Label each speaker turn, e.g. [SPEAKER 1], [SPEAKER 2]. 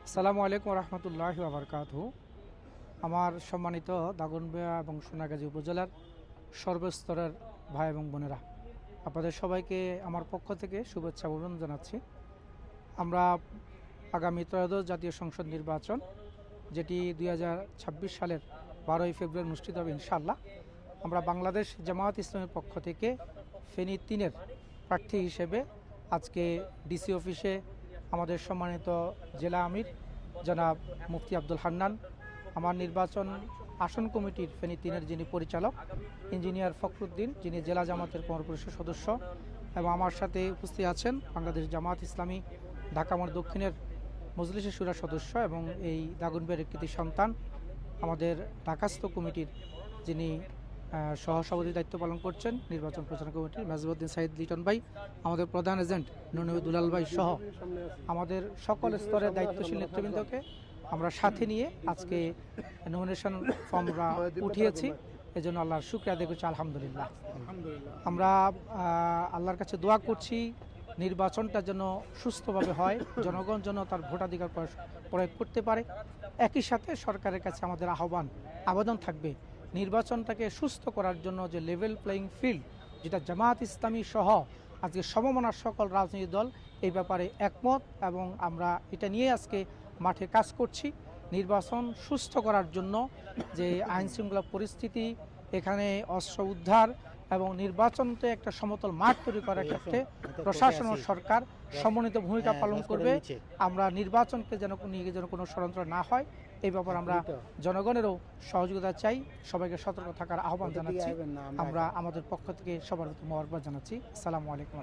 [SPEAKER 1] আসসালামু আলাইকুম রহমতুল্লাহি ওয়া বারাকাতুহু। আমার সম্মানিত দাগনভূঞা এবং সোনাগাজী উপজেলার সর্বস্তরের ভাই এবং বোনেরা, আপনাদের সবাইকে আমার পক্ষ থেকে শুভেচ্ছা অভিনন্দন জানাচ্ছি। আমরা আগামী ত্রয়োদশ জাতীয় সংসদ নির্বাচন, যেটি 2026 সালের 12ই ফেব্রুয়ারি অনুষ্ঠিত হবে ইনশাআল্লাহ, আমরা বাংলাদেশ জামায়াত ইসলামের পক্ষ থেকে ফেনী 3-এর প্রার্থী হিসেবে আজকে ডিসি অফিসে আমাদের সম্মানিত জেলা আমির জনাব মুফতি আব্দুল হান্নান, আমার নির্বাচন আসন কমিটির ফেনী 3-এর যিনি পরিচালক ইঞ্জিনিয়ার ফখরুদ্দিন, যিনি জেলা জামাতের কর্মপরিষদ সদস্য, এবং আমার সাথে উপস্থিত আছেন বাংলাদেশ জামায়াত ইসলামী ঢাকা মোড় দক্ষিণের মজলিসে শুরা সদস্য এবং এই দাগনভূঞার কৃতি সন্তান আমাদের ঢাকাস্থ কমিটির যিনি সহসভাপতির দায়িত্ব পালন করছেন নির্বাচন প্রচার কমিটির মেজবুদ্দিন সাইদ লিটন ভাই, আমাদের প্রধান এজেন্ট নুরনবী দুলাল ভাই সহ আমাদের সকল স্তরের দায়িত্বশীল নেতৃবৃন্দকে আমরা সাথে নিয়ে আজকে নমিনেশন ফর্মরা উঠিয়েছি। এজন্য আল্লাহর শুকরিয়া আদায় করছি, আলহামদুলিল্লাহ। আমরা আল্লাহর কাছে দোয়া করছি নির্বাচনটা যেন সুস্থভাবে হয়, জনগণ যেন তার ভোটাধিকার প্রয়োগ করতে পারে। একই সাথে সরকারের কাছে আমাদের আবেদন থাকবে নির্বাচনটাকে সুস্থ করার জন্য যে লেভেল প্লেয়িং ফিল্ড, যেটা জামায়াত ইসলামী সহ আজকে সমমনার সকল রাজনৈতিক দল এই ব্যাপারে একমত, এবং আমরা এটা নিয়ে আজকে মাঠে কাজ করছি। নির্বাচন সুস্থ করার জন্য যে আইনশৃঙ্খলা পরিস্থিতি, এখানে অস্ত্র উদ্ধার এবং নির্বাচনতে একটা সমতল মাঠ তৈরি করার ক্ষেত্রে প্রশাসন ও সরকার সমন্বিত ভূমিকা পালন করবে। আমরা নির্বাচনকে যেন কোনো ষড়যন্ত্র না হয়, এই ব্যাপারে আমরা জনগণেরও সহযোগিতা চাই। সবাইকে সতর্ক থাকার আহ্বান জানাচ্ছি। আমরা আমাদের পক্ষ থেকে সবার মোবারকবাদ জানাচ্ছি। আসসালামু আলাইকুম।